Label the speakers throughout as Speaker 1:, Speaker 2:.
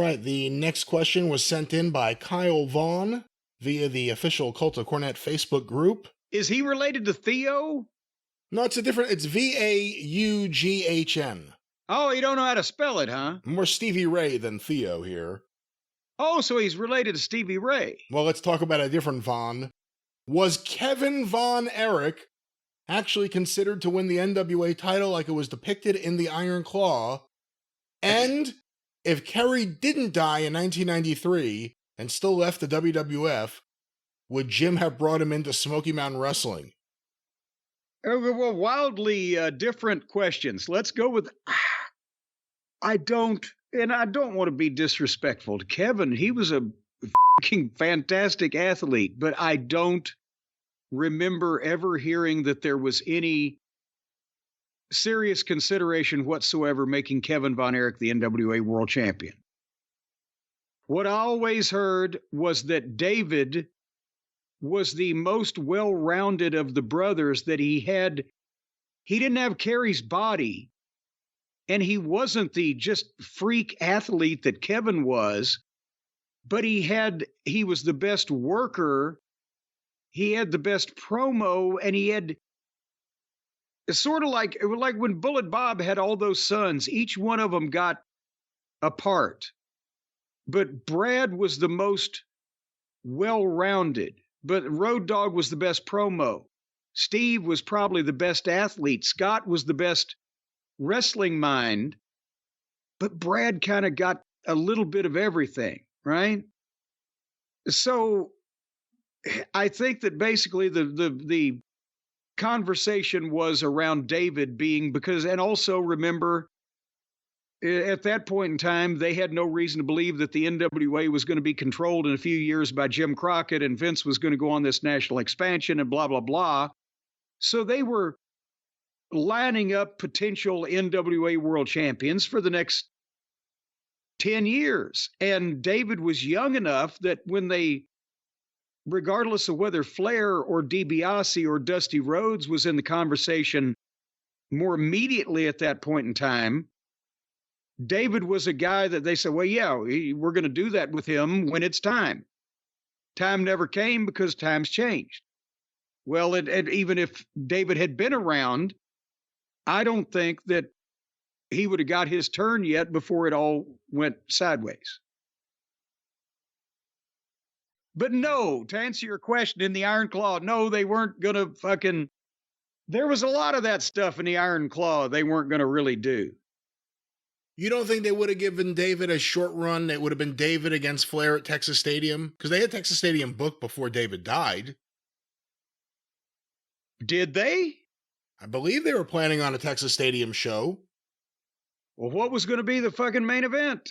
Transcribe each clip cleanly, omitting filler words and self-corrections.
Speaker 1: right, the next question was sent in by Kyle Vaughn via the official Cult of Cornette Facebook group.
Speaker 2: Is he related to Theo?
Speaker 1: No, it's Vaughn.
Speaker 2: Oh, you don't know how to spell it, huh?
Speaker 1: More Stevie Ray than Theo here.
Speaker 2: Oh, so he's related to Stevie Ray.
Speaker 1: Well, let's talk about a different Vaughn. Was Kevin Von Erich actually considered to win the NWA title like it was depicted in the Iron Claw? And if Kerry didn't die in 1993 and still left the WWF, would Jim have brought him into Smoky Mountain Wrestling?
Speaker 2: Well, wildly different questions. Let's go with... I don't want to be disrespectful to Kevin. He was a fucking fantastic athlete, but I don't remember ever hearing that there was any serious consideration whatsoever making Kevin Von Erich the NWA World Champion. What I always heard was that David was the most well-rounded of the brothers, that he didn't have Kerry's body, and he wasn't the just freak athlete that Kevin was, but he was the best worker, he had the best promo, and he had sort of like when Bullet Bob had all those sons, each one of them got a part. But Brad was the most well-rounded. But Road Dogg was the best promo. Steve was probably the best athlete. Scott was the best wrestling mind. But Brad kind of got a little bit of everything, right? So I think that basically the conversation was around David being and also remember, at that point in time, they had no reason to believe that the NWA was going to be controlled in a few years by Jim Crockett, and Vince was going to go on this national expansion and blah, blah, blah. So they were lining up potential NWA world champions for the next 10 years. And David was young enough that when regardless of whether Flair or DiBiase or Dusty Rhodes was in the conversation more immediately at that point in time, David was a guy that they said, well, yeah, we're going to do that with him when it's time. Time never came because times changed. Well, even if David had been around, I don't think that he would have got his turn yet before it all went sideways. But no, to answer your question, in the Iron Claw, no, they weren't going to there was a lot of that stuff in the Iron Claw they weren't going to really do.
Speaker 1: You don't think they would have given David a short run? It would have been David against Flair at Texas Stadium? Because they had Texas Stadium booked before David died.
Speaker 2: Did they?
Speaker 1: I believe they were planning on a Texas Stadium show.
Speaker 2: Well, what was going to be the fucking main event?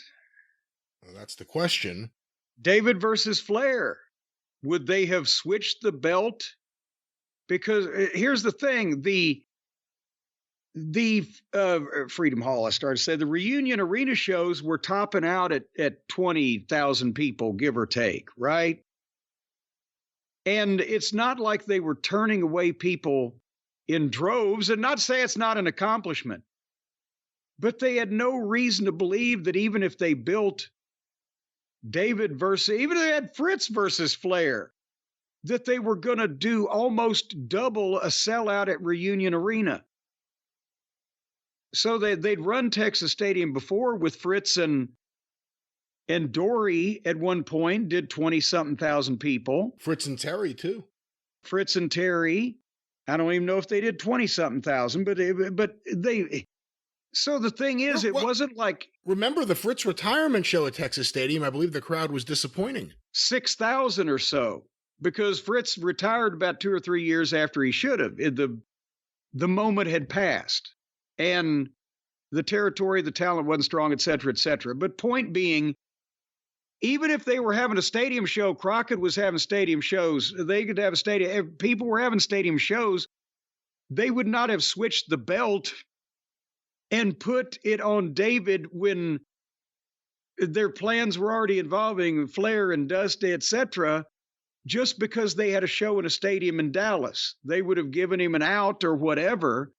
Speaker 1: Well, that's the question.
Speaker 2: David versus Flair. Would they have switched the belt? Because here's the thing, the Freedom Hall, I started to say, the Reunion Arena shows were topping out at 20,000 people, give or take, right? And it's not like they were turning away people in droves, and not say it's not an accomplishment, but they had no reason to believe that even if they built even if they had Fritz versus Flair, that they were going to do almost double a sellout at Reunion Arena. So they'd run Texas Stadium before with Fritz and Dory at one point, did 20-something thousand people.
Speaker 1: Fritz and Terry, too.
Speaker 2: Fritz and Terry. I don't even know if they did 20-something thousand, but they... So the thing is, it wasn't like...
Speaker 1: Remember the Fritz retirement show at Texas Stadium? I believe the crowd was disappointing.
Speaker 2: 6,000 or so, because Fritz retired about 2 or 3 years after he should have. The moment had passed. And the territory, the talent wasn't strong, et cetera, et cetera. But point being, even if they were having a stadium show, Crockett was having stadium shows, they could have a stadium, if people were having stadium shows, they would not have switched the belt and put it on David when their plans were already involving Flair and Dusty, et cetera, just because they had a show in a stadium in Dallas. They would have given him an out or whatever.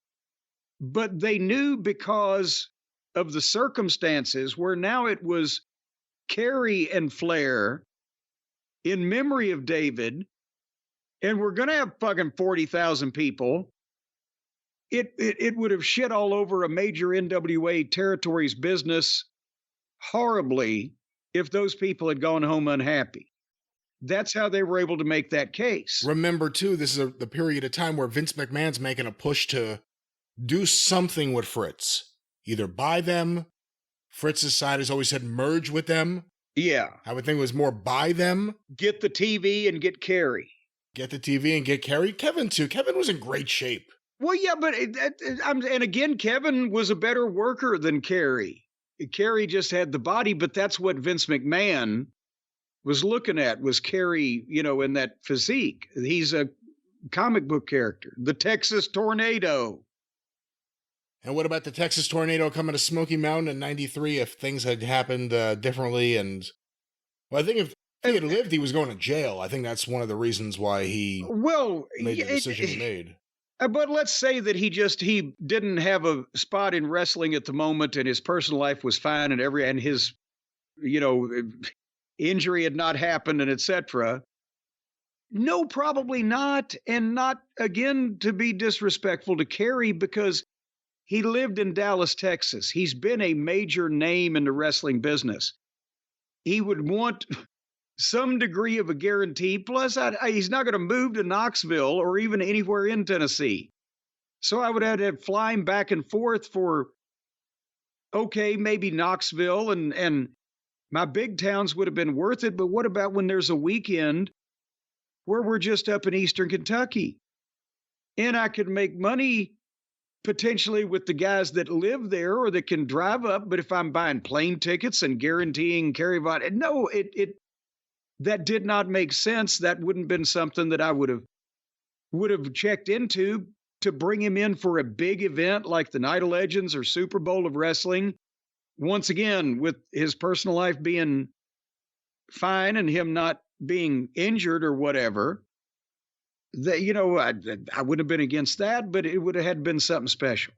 Speaker 2: But they knew, because of the circumstances, where now it was Kerry and Flair in memory of David, and we're going to have fucking 40,000 people, it would have shit all over a major NWA territory's business horribly if those people had gone home unhappy. That's how they were able to make that case.
Speaker 1: Remember, too, this is the period of time where Vince McMahon's making a push to do something with Fritz. Either buy them. Fritz's side has always said merge with them.
Speaker 2: Yeah.
Speaker 1: I would think it was more buy them.
Speaker 2: Get the TV and get Kerry.
Speaker 1: Get the TV and get Kerry. Kevin, too. Kevin was in great shape.
Speaker 2: Well, yeah, but and again, Kevin was a better worker than Kerry. Kerry just had the body, but that's what Vince McMahon was looking at, was Kerry, in that physique. He's a comic book character, the Texas Tornado.
Speaker 1: And what about the Texas Tornado coming to Smoky Mountain in 93 if things had happened differently? And, well, I think if he had lived, he was going to jail. I think that's one of the reasons why he made the decision he made.
Speaker 2: But let's say that he didn't have a spot in wrestling at the moment, and his personal life was fine, and his, injury had not happened, and etc. No, probably not. And not, again, to be disrespectful to Kerry, because he lived in Dallas, Texas. He's been a major name in the wrestling business. He would want some degree of a guarantee. Plus, he's not going to move to Knoxville or even anywhere in Tennessee. So I would have to fly him back and forth for, okay, maybe Knoxville, and my big towns would have been worth it. But what about when there's a weekend where we're just up in Eastern Kentucky? And I could make money potentially with the guys that live there or that can drive up. But if I'm buying plane tickets and guaranteeing Kerry Von, no, that did not make sense. That wouldn't have been something that I would have checked into to bring him in for a big event like the Night of Legends or Super Bowl of Wrestling. Once again, with his personal life being fine and him not being injured or whatever, that, I wouldn't have been against that, but it would have had been something special.